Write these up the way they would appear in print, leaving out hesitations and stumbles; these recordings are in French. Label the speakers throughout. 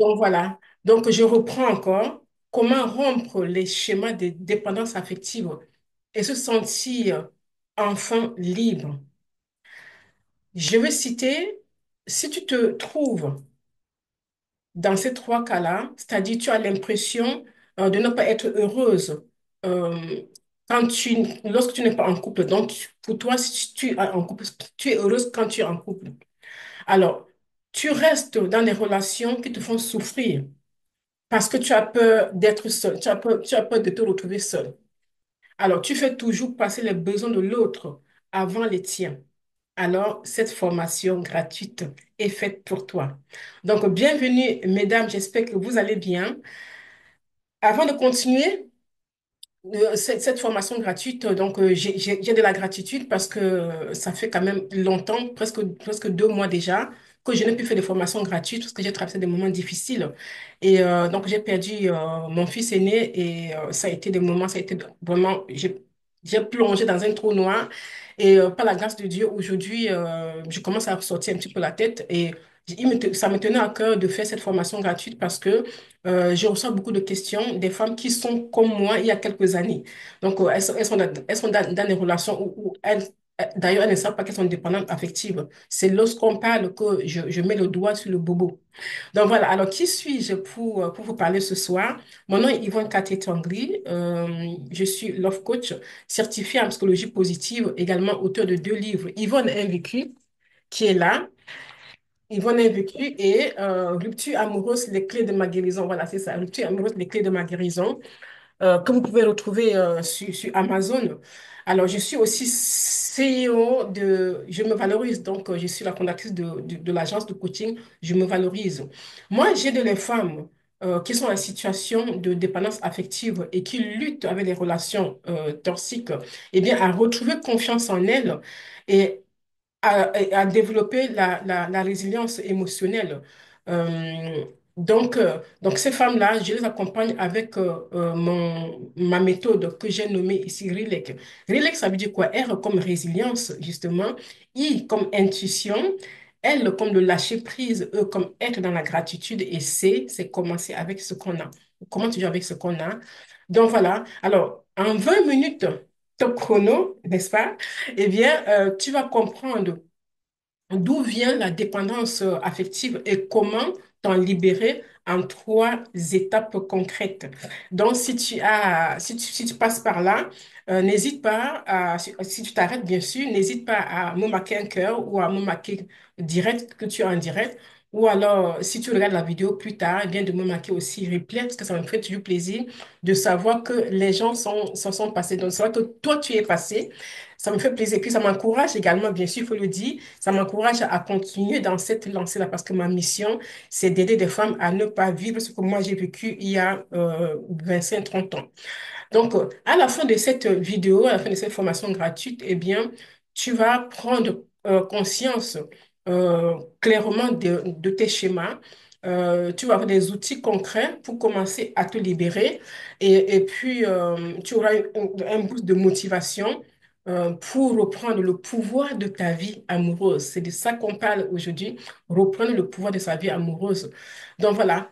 Speaker 1: Donc voilà. Donc je reprends encore. Comment rompre les schémas de dépendance affective et se sentir enfin libre. Je vais citer, si tu te trouves dans ces trois cas-là, c'est-à-dire tu as l'impression de ne pas être heureuse euh, lorsque tu n'es pas en couple. Donc pour toi, si tu es en couple, tu es heureuse quand tu es en couple. Alors, tu restes dans des relations qui te font souffrir. Parce que tu as peur d'être seul, tu as peur de te retrouver seul. Alors, tu fais toujours passer les besoins de l'autre avant les tiens. Alors, cette formation gratuite est faite pour toi. Donc, bienvenue, mesdames, j'espère que vous allez bien. Avant de continuer, cette formation gratuite, donc j'ai de la gratitude parce que ça fait quand même longtemps, presque 2 mois déjà, que je n'ai plus fait de formation gratuite parce que j'ai traversé des moments difficiles. Et donc j'ai perdu mon fils aîné et ça a été des moments, ça a été vraiment, j'ai plongé dans un trou noir. Et par la grâce de Dieu, aujourd'hui, je commence à sortir un petit peu la tête et ça me tenait à cœur de faire cette formation gratuite parce que je reçois beaucoup de questions des femmes qui sont comme moi il y a quelques années. Donc, elles sont dans des relations où d'ailleurs, elles ne savent pas qu'elles sont dépendantes affectives. C'est lorsqu'on parle que je mets le doigt sur le bobo. Donc voilà, alors qui suis-je pour vous parler ce soir? Mon nom est Yvonne Katé-Tangri. Je suis love coach certifiée en psychologie positive, également auteur de 2 livres. Yvonne Invécu, qui est là. Yvonne a vécu et Rupture amoureuse, les clés de ma guérison. Voilà, c'est ça. Rupture amoureuse, les clés de ma guérison, que vous pouvez retrouver sur Amazon. Alors, je suis aussi CEO de Je me valorise. Donc, je suis la fondatrice de l'agence de coaching Je me valorise. Moi, j'aide les femmes qui sont en situation de dépendance affective et qui luttent avec les relations toxiques, eh bien, à retrouver confiance en elles et à développer la résilience émotionnelle. Euh, donc, ces femmes-là, je les accompagne avec ma méthode que j'ai nommée ici RELEC. RELEC, ça veut dire quoi? R comme résilience, justement. I comme intuition. L comme le lâcher prise. E comme être dans la gratitude. Et C, c'est commencer avec ce qu'on a. Comment tu vis avec ce qu'on a? Donc voilà. Alors, en 20 minutes, top chrono, n'est-ce pas? Eh bien, tu vas comprendre d'où vient la dépendance affective et comment t'en libérer en 3 étapes concrètes. Donc, si tu passes par là, n'hésite pas si tu t'arrêtes, bien sûr, n'hésite pas à me marquer un cœur ou à me marquer direct que tu es en direct. Ou alors, si tu regardes la vidéo plus tard, eh bien de me marquer aussi replay, parce que ça me fait toujours plaisir de savoir que les gens s'en sont passés. Donc, c'est vrai que toi, tu es passé. Ça me fait plaisir. Et puis, ça m'encourage également, bien sûr, il faut le dire, ça m'encourage à continuer dans cette lancée-là parce que ma mission, c'est d'aider des femmes à ne pas vivre ce que moi j'ai vécu il y a 25-30 ans. Donc, à la fin de cette vidéo, à la fin de cette formation gratuite, eh bien, tu vas prendre conscience clairement de tes schémas. Tu vas avoir des outils concrets pour commencer à te libérer et puis tu auras un boost de motivation pour reprendre le pouvoir de ta vie amoureuse. C'est de ça qu'on parle aujourd'hui, reprendre le pouvoir de sa vie amoureuse. Donc voilà,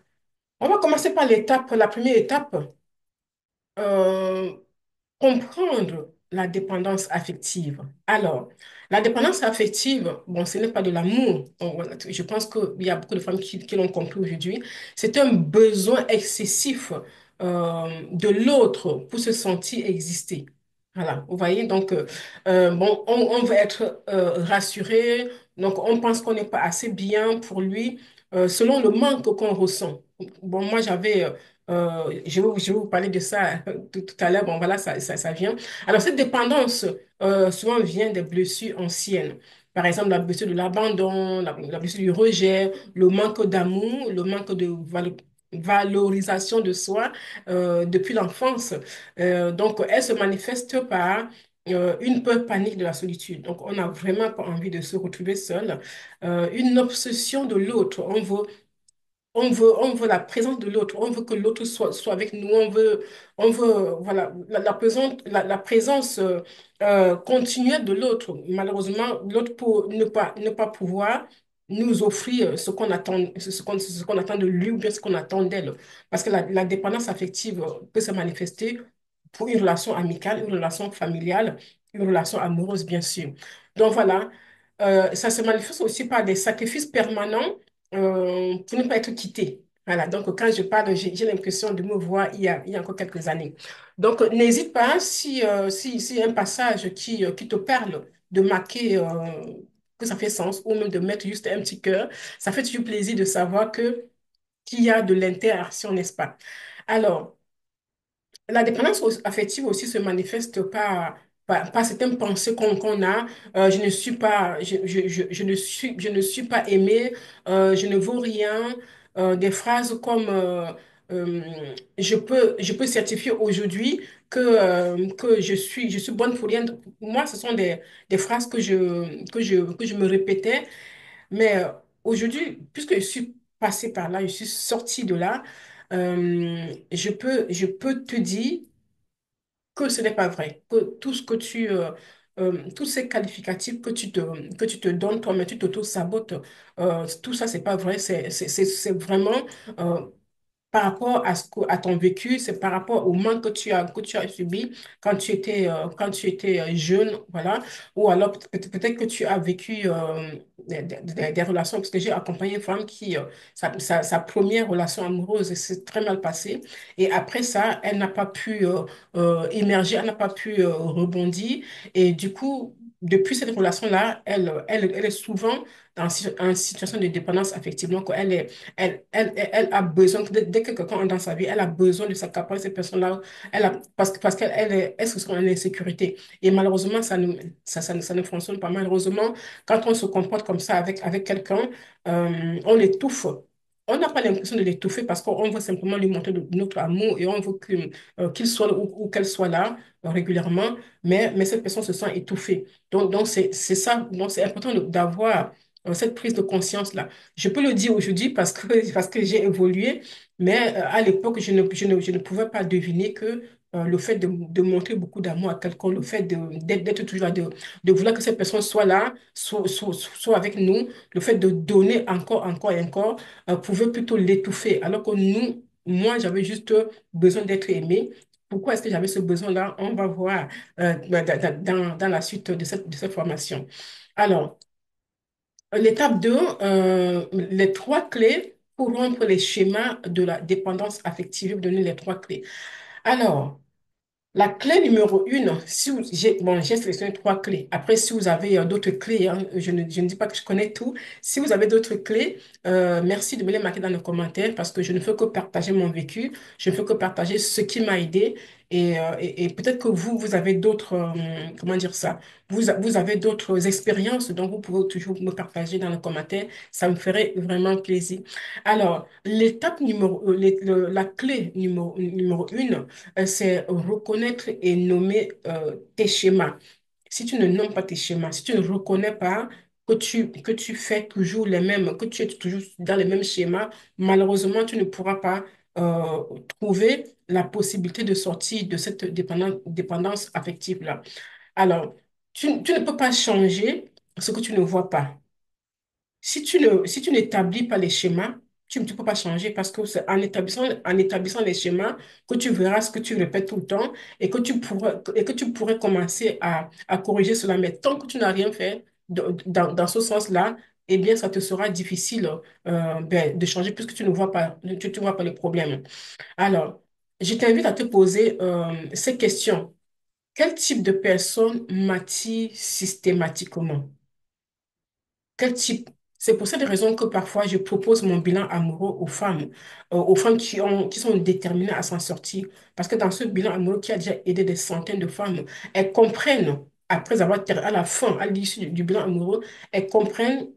Speaker 1: on va commencer par la première étape. Euh, Comprendre la dépendance affective. Alors, la dépendance affective, bon, ce n'est pas de l'amour. Bon, voilà, je pense qu'il y a beaucoup de femmes qui l'ont compris aujourd'hui. C'est un besoin excessif de l'autre pour se sentir exister. Voilà, vous voyez, donc, bon, on veut être rassuré, donc on pense qu'on n'est pas assez bien pour lui, selon le manque qu'on ressent. Bon, moi, je vais vous parler de ça tout à l'heure. Bon, voilà, ça vient. Alors, cette dépendance, souvent vient des blessures anciennes. Par exemple, la blessure de l'abandon, la blessure du rejet, le manque d'amour, le manque de valorisation de soi depuis l'enfance. Donc, elle se manifeste par une peur panique de la solitude. Donc, on n'a vraiment pas envie de se retrouver seul. Une obsession de l'autre. On veut la présence de l'autre, on veut que l'autre soit avec nous, on veut voilà, la présence continuelle de l'autre. Malheureusement, l'autre pour ne pas pouvoir. nous offrir ce qu'on attend de lui ou bien ce qu'on attend d'elle. Parce que la dépendance affective peut se manifester pour une relation amicale, une relation familiale, une relation amoureuse, bien sûr. Donc voilà. Ça se manifeste aussi par des sacrifices permanents pour ne pas être quitté. Voilà, donc quand je parle, j'ai l'impression de me voir il y a encore quelques années. Donc n'hésite pas si y a un passage qui te parle de marquer que ça fait sens ou même de mettre juste un petit cœur. Ça fait toujours plaisir de savoir qu'il y a de l'interaction, n'est-ce pas? Alors, la dépendance affective aussi se manifeste par certaines pensées qu'on a. Je ne suis pas, je ne suis pas aimé, je ne vaux rien. Des phrases comme euh, je peux certifier aujourd'hui que je suis bonne pour rien. Moi, ce sont des phrases que je me répétais. Mais aujourd'hui, puisque je suis passée par là, je suis sortie de là, je peux te dire que ce n'est pas vrai, que tout ce que tous ces qualificatifs que tu te donnes toi-même, tu t'auto-sabotes, tout ça, c'est pas vrai, c'est vraiment euh, par rapport à à ton vécu, c'est par rapport au manque que tu as subi quand tu étais jeune, voilà. Ou alors peut-être que tu as vécu des relations, parce que j'ai accompagné une femme qui, sa première relation amoureuse s'est très mal passée. Et après ça, elle n'a pas pu émerger, elle n'a pas pu rebondir. Et du coup, depuis cette relation-là, elle est souvent en situation de dépendance affective. Donc, elle a besoin, dès que quelqu'un est dans sa vie, elle a besoin de s'accaparer cette personne-là, parce qu'elle elle se sent en insécurité. Et malheureusement, ça ne fonctionne pas. Malheureusement, quand on se comporte comme ça avec quelqu'un, on l'étouffe. On n'a pas l'impression de l'étouffer parce qu'on veut simplement lui montrer notre amour et on veut qu'il soit ou qu'elle soit là régulièrement, mais cette personne se sent étouffée. Donc c'est ça. Donc, c'est important d'avoir cette prise de conscience-là. Je peux le dire aujourd'hui parce que j'ai évolué, mais à l'époque, je ne pouvais pas deviner que le fait de montrer beaucoup d'amour à quelqu'un, le fait d'être toujours là, de vouloir que cette personne soit là, soit avec nous, le fait de donner encore, encore et encore, pouvait plutôt l'étouffer. Alors que moi, j'avais juste besoin d'être aimé. Pourquoi est-ce que j'avais ce besoin-là? On va voir dans la suite de cette formation. Alors, l'étape 2, les trois clés pour rompre les schémas de la dépendance affective. Je vais vous donner les trois clés. Alors, la clé numéro une, si vous, j'ai sélectionné trois clés. Après, si vous avez d'autres clés, hein, je ne dis pas que je connais tout. Si vous avez d'autres clés, merci de me les marquer dans les commentaires parce que je ne fais que partager mon vécu, je ne fais que partager ce qui m'a aidé. Et peut-être que vous avez d'autres, comment dire ça, vous avez d'autres expériences, donc vous pouvez toujours me partager dans les commentaires. Ça me ferait vraiment plaisir. Alors, la clé numéro une, c'est reconnaître et nommer tes schémas. Si tu ne nommes pas tes schémas, si tu ne reconnais pas que tu fais toujours les mêmes, que tu es toujours dans les mêmes schémas, malheureusement, tu ne pourras pas trouver la possibilité de sortir de cette dépendance affective-là. Alors, tu ne peux pas changer ce que tu ne vois pas. Si tu n'établis pas les schémas, tu ne peux pas changer parce que c'est en établissant les schémas que tu verras ce que tu répètes tout le temps et que tu pourrais commencer à corriger cela. Mais tant que tu n'as rien fait dans ce sens-là, eh bien, ça te sera difficile de changer puisque tu ne vois pas le problème. Alors, je t'invite à te poser ces questions. Quel type de personne m'attire systématiquement? Quel type? C'est pour cette raison que parfois je propose mon bilan amoureux aux femmes qui sont déterminées à s'en sortir. Parce que dans ce bilan amoureux qui a déjà aidé des centaines de femmes, elles comprennent, à la fin, à l'issue du bilan amoureux, elles comprennent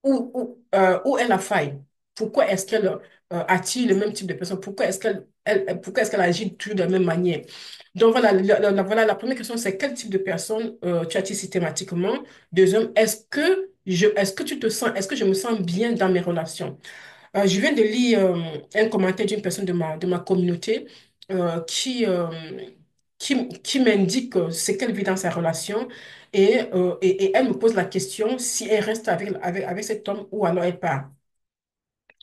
Speaker 1: où est la faille. Pourquoi est-ce qu'elle attire le même type de personne? Pourquoi est-ce qu'elle agit toujours de la même manière? Donc voilà, voilà, la première question, c'est quel type de personne tu attires systématiquement? Deuxième, est-ce que tu te sens, est-ce que je me sens bien dans mes relations? Je viens de lire un commentaire d'une personne de ma communauté euh, qui, euh, qui m'indique ce qu'elle vit dans sa relation. et elle me pose la question si elle reste avec cet homme ou alors elle part.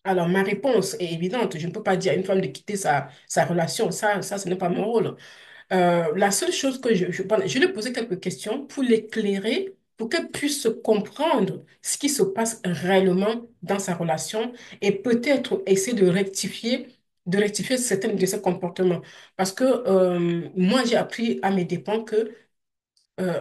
Speaker 1: Alors, ma réponse est évidente. Je ne peux pas dire à une femme de quitter sa relation. Ça, ce n'est pas mon rôle. La seule chose que je lui ai posé quelques questions pour l'éclairer, pour qu'elle puisse comprendre ce qui se passe réellement dans sa relation et peut-être essayer de rectifier certains de ses comportements. Parce que moi, j'ai appris à mes dépens que euh,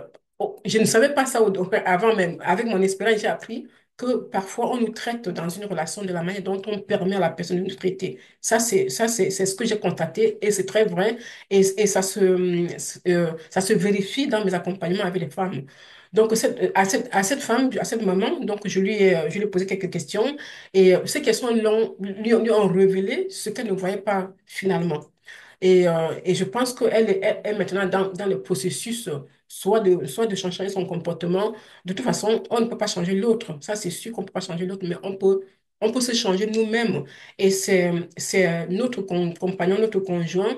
Speaker 1: je ne savais pas ça avant même. Avec mon expérience, j'ai appris que parfois on nous traite dans une relation de la manière dont on permet à la personne de nous traiter. C'est ce que j'ai constaté et c'est très vrai et ça se vérifie dans mes accompagnements avec les femmes. Donc, à cette femme, à cette maman, donc je lui ai posé quelques questions et ces questions lui ont révélé ce qu'elle ne voyait pas finalement. Et je pense qu'elle est maintenant dans le processus soit de changer son comportement. De toute façon, on ne peut pas changer l'autre. Ça, c'est sûr qu'on ne peut pas changer l'autre, mais on peut se changer nous-mêmes. Et c'est notre compagnon, notre conjoint,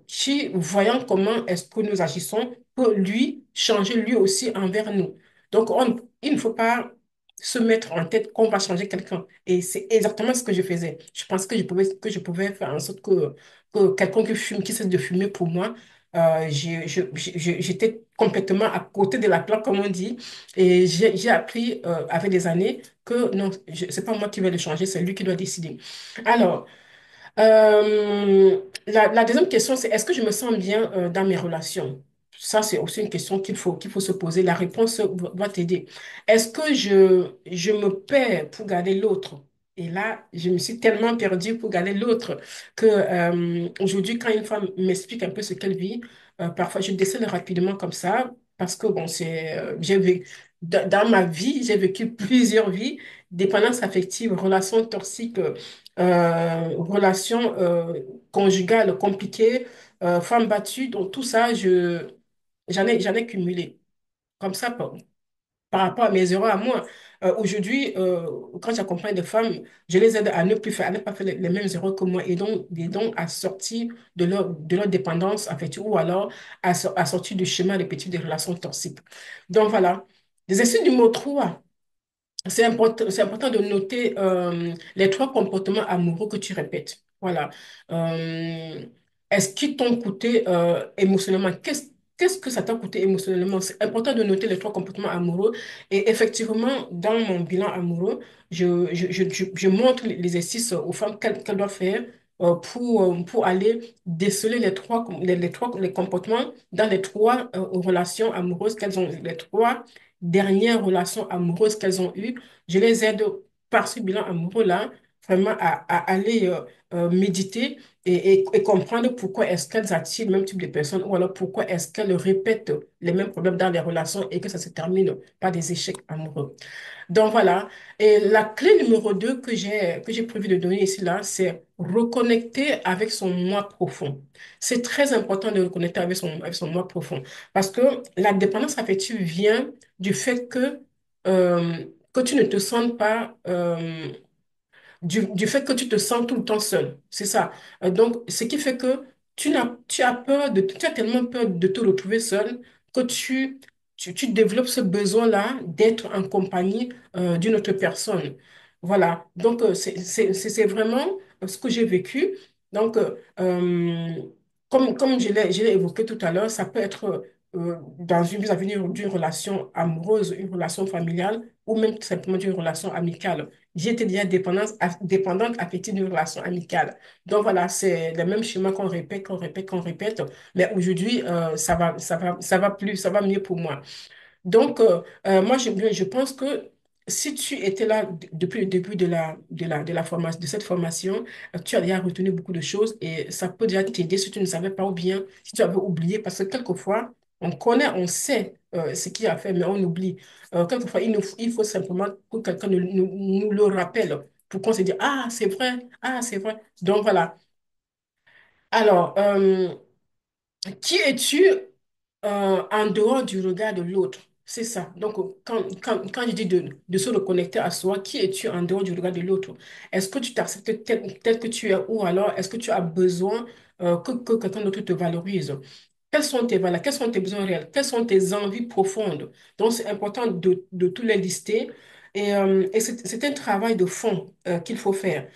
Speaker 1: qui, voyant comment est-ce que nous agissons, peut lui changer lui aussi envers nous. Donc, il ne faut pas se mettre en tête qu'on va changer quelqu'un. Et c'est exactement ce que je faisais. Je pensais que je pouvais faire en sorte que quelqu'un qui fume, qui cesse de fumer pour moi, j'étais complètement à côté de la plaque, comme on dit. Et j'ai appris avec des années que non, c'est pas moi qui vais le changer, c'est lui qui doit décider. Alors, la deuxième question, c'est est-ce que je me sens bien dans mes relations? Ça, c'est aussi une question qu'il faut se poser. La réponse va t'aider. Est-ce que je me perds pour garder l'autre? Et là, je me suis tellement perdue pour garder l'autre que aujourd'hui, quand une femme m'explique un peu ce qu'elle vit, parfois je décèle rapidement comme ça parce que bon, dans ma vie, j'ai vécu plusieurs vies, dépendance affective, relations toxiques, relations conjugales compliquées, femmes battues, donc tout ça, j'en ai cumulé. Comme ça, par rapport à mes erreurs à moi. Aujourd'hui, quand j'accompagne des femmes, je les aide à ne pas faire les mêmes erreurs que moi et donc à sortir de leur dépendance affective ou alors à sortir du schéma répétitif des relations toxiques. Donc voilà. L'exercice numéro 3. C'est important de noter les trois comportements amoureux que tu répètes. Voilà. Euh, Est-ce qu'ils t'ont coûté émotionnellement? Qu'est-ce que ça t'a coûté émotionnellement? C'est important de noter les trois comportements amoureux. Et effectivement, dans mon bilan amoureux, je montre les exercices aux femmes qu'elles doivent faire pour aller déceler les comportements dans les trois relations amoureuses qu'elles ont, les trois dernières relations amoureuses qu'elles ont eues. Je les aide par ce bilan amoureux-là vraiment à aller méditer et comprendre pourquoi est-ce qu'elles attirent le même type de personnes ou alors pourquoi est-ce qu'elles répètent les mêmes problèmes dans les relations et que ça se termine par des échecs amoureux. Donc voilà. Et la clé numéro 2 que j'ai prévu de donner ici, là, c'est reconnecter avec son moi profond. C'est très important de reconnecter avec son moi profond parce que la dépendance affective vient du fait que tu ne te sens pas du fait que tu te sens tout le temps seul. C'est ça. Donc, ce qui fait que tu as tu as tellement peur de te retrouver seul que tu développes ce besoin-là d'être en compagnie d'une autre personne. Voilà. Donc, c'est vraiment ce que j'ai vécu. Donc, comme je l'ai évoqué tout à l'heure, ça peut être dans vis-à-vis d'une relation amoureuse, une relation familiale ou même tout simplement d'une relation amicale. J'étais déjà dépendante affective d'une relation amicale. Donc voilà, c'est le même schéma qu'on répète, qu'on répète, qu'on répète. Mais aujourd'hui, ça va plus, ça va mieux pour moi. Donc, moi, je pense que si tu étais là depuis le début de la formation, de cette formation, tu as déjà retenu beaucoup de choses et ça peut déjà t'aider si tu ne savais pas ou bien si tu avais oublié parce que quelquefois, on connaît, on sait ce qu'il y a à faire, mais on oublie. Quelquefois, il faut simplement que quelqu'un nous le rappelle pour qu'on se dise, ah, c'est vrai. Donc voilà. Alors, qui es-tu en dehors du regard de l'autre? C'est ça. Donc, quand je dis de se reconnecter à soi, qui es-tu en dehors du regard de l'autre? Est-ce que tu t'acceptes tel que tu es ou alors est-ce que tu as besoin que quelqu'un d'autre te valorise? quelles sont tes valeurs, quels sont tes besoins réels, quelles sont tes envies profondes. Donc, c'est important de tout les lister. Et c'est un travail de fond qu'il faut faire.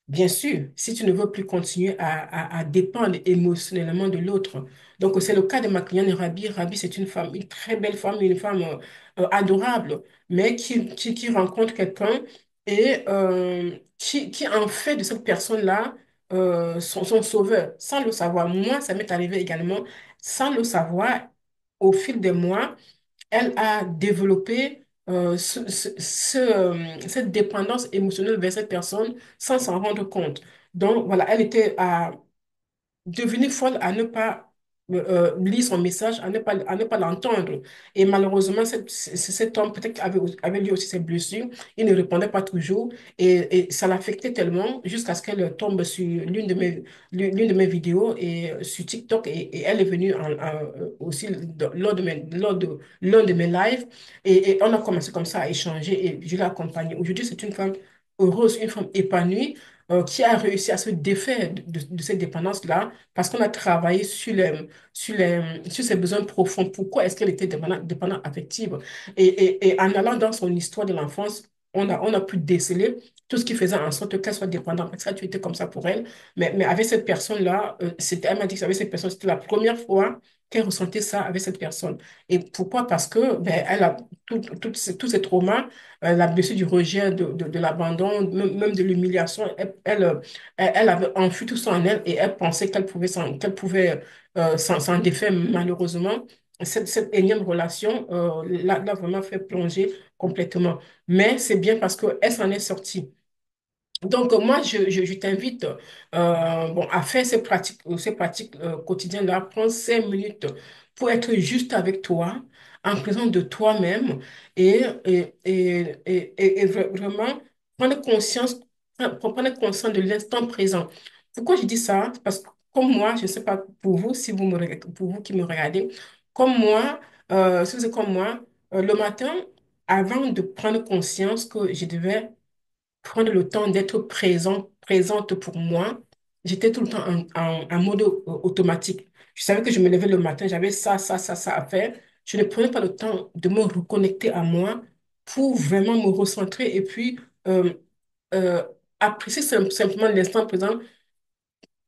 Speaker 1: Bien sûr, si tu ne veux plus continuer à dépendre émotionnellement de l'autre. Donc, c'est le cas de ma cliente Rabi. Rabi, c'est une femme, une très belle femme, une femme adorable, mais qui rencontre quelqu'un et qui en fait de cette personne-là son sauveur, sans le savoir. Moi, ça m'est arrivé également, sans le savoir, au fil des mois elle a développé cette dépendance émotionnelle vers cette personne sans s'en rendre compte. Donc, voilà, elle était devenue folle à ne pas lire son message, à ne pas l'entendre. Et malheureusement, cet homme, peut-être, avait lui aussi ses blessures. Il ne répondait pas toujours. Et ça l'affectait tellement jusqu'à ce qu'elle tombe sur l'une de mes vidéos et sur TikTok. Et elle est venue aussi lors de l'un de mes lives. Et on a commencé comme ça à échanger et je l'ai accompagnée. Aujourd'hui, c'est une femme heureuse, une femme épanouie qui a réussi à se défaire de cette dépendance-là parce qu'on a travaillé sur ses besoins profonds. Pourquoi est-ce qu'elle était dépendante affective? Et en allant dans son histoire de l'enfance, on a pu déceler tout ce qui faisait en sorte qu'elle soit dépendante. Parce que ça, tu étais comme ça pour elle. Mais avec cette personne-là, elle m'a dit qu'avec cette personne, c'était la première fois qu'elle ressentait ça avec cette personne. Et pourquoi? Parce que ben, elle a tous ces traumas, la blessure du rejet, de l'abandon, même de l'humiliation. Elle avait enfui tout ça en elle et elle pensait qu'elle pouvait s'en défaire. Malheureusement, cette énième relation l'a vraiment fait plonger complètement. Mais c'est bien parce qu'elle s'en est sortie. Donc, moi, je t'invite bon, à faire ces pratiques quotidiennes-là. Prends 5 minutes pour être juste avec toi, en présence de toi-même et vraiment prendre conscience de l'instant présent. Pourquoi je dis ça? Parce que comme moi, je ne sais pas pour vous, si vous pour vous qui me regardez, comme moi, si vous êtes comme moi, le matin, avant de prendre conscience que je devais prendre le temps d'être présente pour moi. J'étais tout le temps en mode automatique. Je savais que je me levais le matin, j'avais ça à faire. Je ne prenais pas le temps de me reconnecter à moi pour vraiment me recentrer et puis euh, euh, apprécier simplement l'instant présent.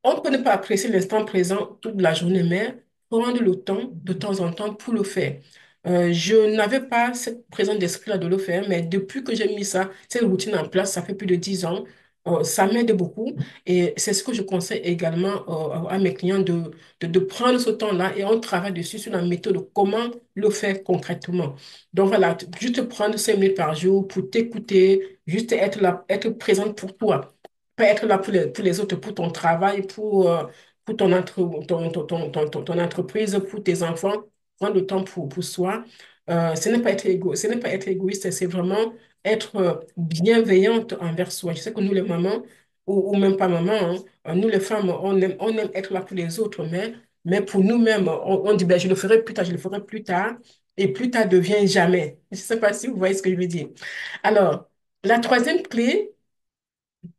Speaker 1: On ne peut ne pas apprécier l'instant présent toute la journée, mais prendre le temps de temps en temps pour le faire. Je n'avais pas cette présence d'esprit-là de le faire, mais depuis que j'ai mis cette routine en place, ça fait plus de 10 ans, ça m'aide beaucoup. Et c'est ce que je conseille également à mes clients de prendre ce temps-là et on travaille dessus sur la méthode, comment le faire concrètement. Donc voilà, juste prendre 5 minutes par jour pour t'écouter, juste être là, être présente pour toi pas être là pour les autres, pour ton travail, pour ton entreprise, pour tes enfants, prendre le temps pour soi. Ce n'est pas être égoïste, c'est vraiment être bienveillante envers soi. Je sais que nous, les mamans, ou même pas maman, hein, nous, les femmes, on aime être là pour les autres, mais pour nous-mêmes, on dit, ben, je le ferai plus tard, je le ferai plus tard, et plus tard devient jamais. Je ne sais pas si vous voyez ce que je veux dire. Alors, la troisième clé,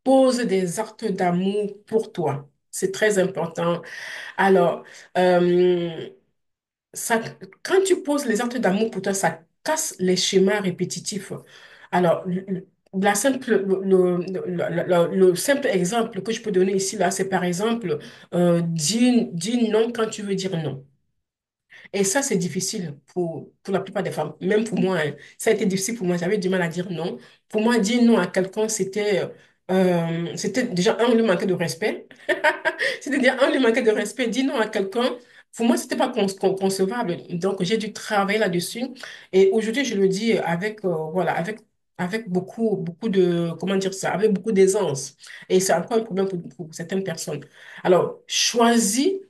Speaker 1: pose des actes d'amour pour toi. C'est très important. Alors, euh, ça, quand tu poses les actes d'amour pour toi, ça casse les schémas répétitifs. Alors, la simple, le simple exemple que je peux donner ici, là, c'est par exemple, dis non quand tu veux dire non. Et ça, c'est difficile pour la plupart des femmes, même pour moi. Hein. Ça a été difficile pour moi. J'avais du mal à dire non. Pour moi, dire non à quelqu'un, c'était déjà, un, lui manquer de respect. C'est-à-dire, un, lui manquer de respect. Dire non à quelqu'un, pour moi, c'était pas concevable. Donc, j'ai dû travailler là-dessus. Et aujourd'hui, je le dis voilà, avec beaucoup de, comment dire ça, avec beaucoup d'aisance. Et c'est encore un problème pour certaines personnes. Alors, choisis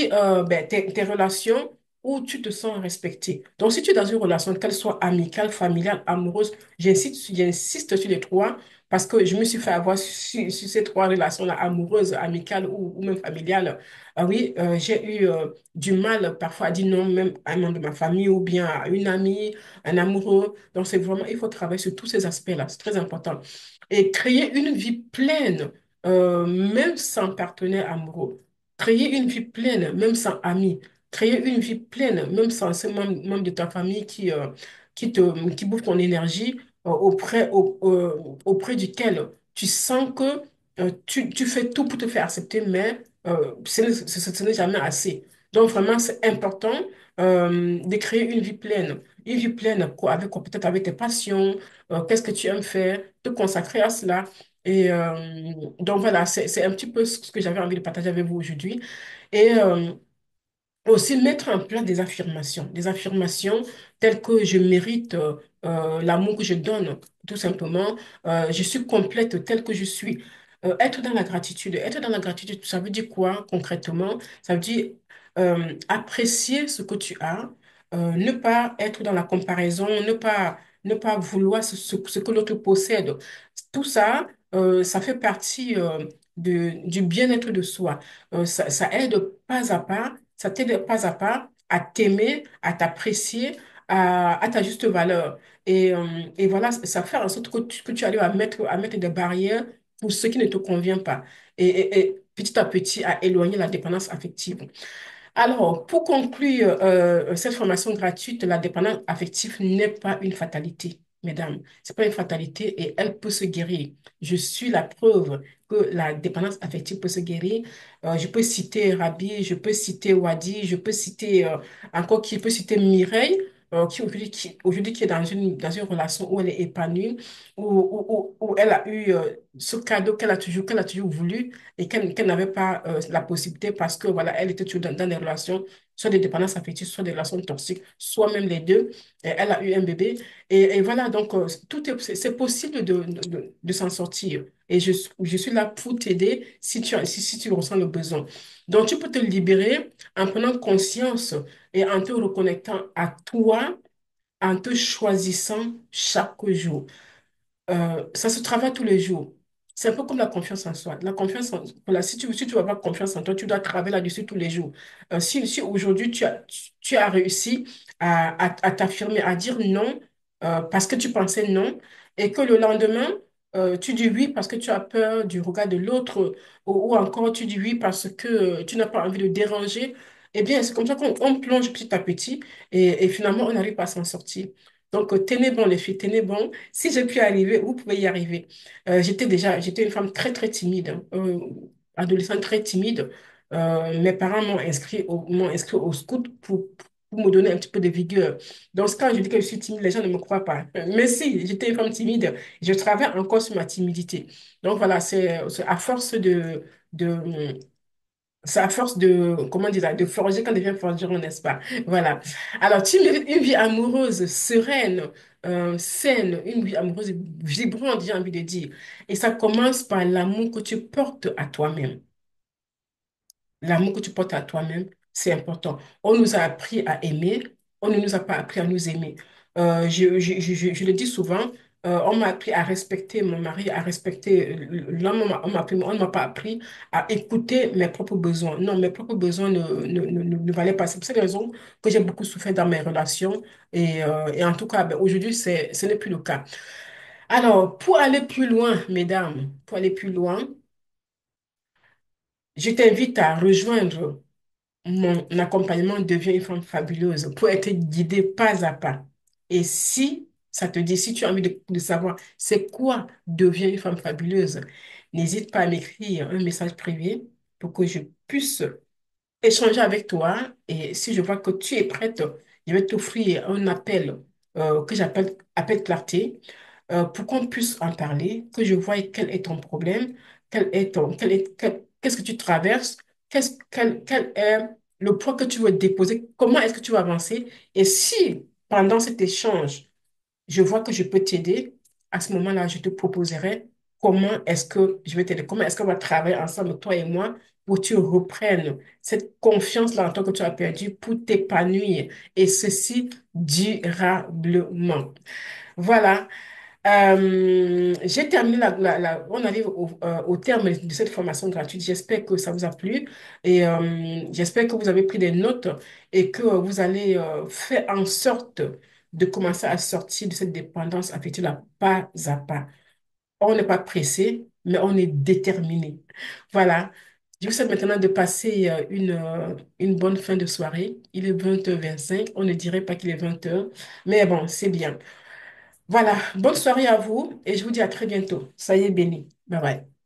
Speaker 1: ben, tes relations où tu te sens respecté. Donc, si tu es dans une relation, qu'elle soit amicale, familiale, amoureuse, j'insiste sur les trois parce que je me suis fait avoir sur ces trois relations-là, amoureuses, amicales ou même familiales. Ah oui, j'ai eu du mal parfois à dire non, même à un membre de ma famille ou bien à une amie, un amoureux. Donc, c'est vraiment, il faut travailler sur tous ces aspects-là. C'est très important. Et créer une vie pleine, même sans partenaire amoureux. créer une vie pleine, même sans amis, créer une vie pleine, même sans ces membres de ta famille qui bouffent ton énergie, auprès duquel tu sens que tu fais tout pour te faire accepter, mais ce n'est jamais assez. Donc vraiment, c'est important de créer une vie pleine. Une vie pleine quoi, avec quoi, peut-être avec tes passions, qu'est-ce que tu aimes faire, te consacrer à cela. Et donc voilà, c'est un petit peu ce que j'avais envie de partager avec vous aujourd'hui. Et aussi mettre en place des affirmations telles que je mérite l'amour que je donne, tout simplement. Je suis complète telle que je suis. Être dans la gratitude. Être dans la gratitude, ça veut dire quoi concrètement? Ça veut dire apprécier ce que tu as, ne pas être dans la comparaison, ne pas vouloir ce que l'autre possède. Tout ça, ça fait partie du bien-être de soi. Ça aide pas à pas, ça t'aide pas à pas à t'aimer, à t'apprécier, à ta juste valeur. Et voilà, ça fait en sorte que tu arrives à mettre des barrières pour ce qui ne te convient pas. Et petit à petit, à éloigner la dépendance affective. Alors, pour conclure cette formation gratuite, la dépendance affective n'est pas une fatalité, mesdames. C'est pas une fatalité et elle peut se guérir. Je suis la preuve que la dépendance affective peut se guérir. Je peux citer Rabi, je peux citer Wadi, je peux citer encore qui peut citer Mireille, qui aujourd'hui qui est dans une relation où elle est épanouie, où elle a eu ce cadeau qu'elle a toujours voulu et qu'elle n'avait pas la possibilité parce que voilà, elle était toujours dans des relations, soit des dépendances affectives, soit des relations toxiques, soit même les deux. Et elle a eu un bébé. Et voilà, donc c'est possible de s'en sortir. Et je suis là pour t'aider si tu ressens le besoin. Donc, tu peux te libérer en prenant conscience et en te reconnectant à toi, en te choisissant chaque jour. Ça se travaille tous les jours. C'est un peu comme la confiance en soi. La confiance en, voilà, si tu vas avoir confiance en toi, tu dois travailler là-dessus tous les jours. Si aujourd'hui tu as réussi à t'affirmer, à dire non parce que tu pensais non, et que le lendemain, tu dis oui parce que tu as peur du regard de l'autre, ou encore tu dis oui parce que tu n'as pas envie de déranger, eh bien, c'est comme ça qu'on plonge petit à petit et finalement, on n'arrive pas à s'en sortir. Donc, tenez bon, les filles, tenez bon. Si j'ai pu arriver, vous pouvez y arriver. J'étais une femme très, très timide, hein, adolescente très timide. Mes parents m'ont inscrit au scout pour me donner un petit peu de vigueur. Donc, quand je dis que je suis timide, les gens ne me croient pas. Mais si, j'étais une femme timide, je travaille encore sur ma timidité. Donc, voilà, c'est à force de, c'est à force comment dire, de forger qu'on devient forgeron, n'est-ce pas? Voilà. Alors, tu mérites une vie amoureuse sereine, saine, une vie amoureuse vibrante, j'ai envie de dire. Et ça commence par l'amour que tu portes à toi-même. L'amour que tu portes à toi-même, c'est important. On nous a appris à aimer, on ne nous a pas appris à nous aimer. Je le dis souvent, on m'a appris à respecter mon mari, à respecter l'homme, on ne m'a pas appris à écouter mes propres besoins. Non, mes propres besoins ne valaient pas. C'est pour cette raison que j'ai beaucoup souffert dans mes relations. Et en tout cas, ben, aujourd'hui, ce n'est plus le cas. Alors, pour aller plus loin, mesdames, pour aller plus loin, je t'invite à rejoindre mon accompagnement devient une femme fabuleuse pour être guidée pas à pas. Et si ça te dit, si tu as envie de savoir c'est quoi devient une femme fabuleuse, n'hésite pas à m'écrire un message privé pour que je puisse échanger avec toi et si je vois que tu es prête, je vais t'offrir un appel que j'appelle appel clarté pour qu'on puisse en parler, que je voie quel est ton problème, qu'est-ce que tu traverses, quel est le poids que tu veux déposer, comment est-ce que tu vas avancer et si pendant cet échange, je vois que je peux t'aider, à ce moment-là, je te proposerai comment est-ce que je vais t'aider, comment est-ce qu'on va travailler ensemble, toi et moi, pour que tu reprennes cette confiance-là en toi que tu as perdue pour t'épanouir, et ceci durablement. Voilà. J'ai terminé on arrive au terme de cette formation gratuite. J'espère que ça vous a plu et j'espère que vous avez pris des notes et que vous allez faire en sorte de commencer à sortir de cette dépendance affective là pas à pas. On n'est pas pressé, mais on est déterminé. Voilà. Je vous souhaite maintenant de passer une bonne fin de soirée. Il est 20h25. On ne dirait pas qu'il est 20h, mais bon, c'est bien. Voilà, bonne soirée à vous et je vous dis à très bientôt. Soyez bénis. Bye bye.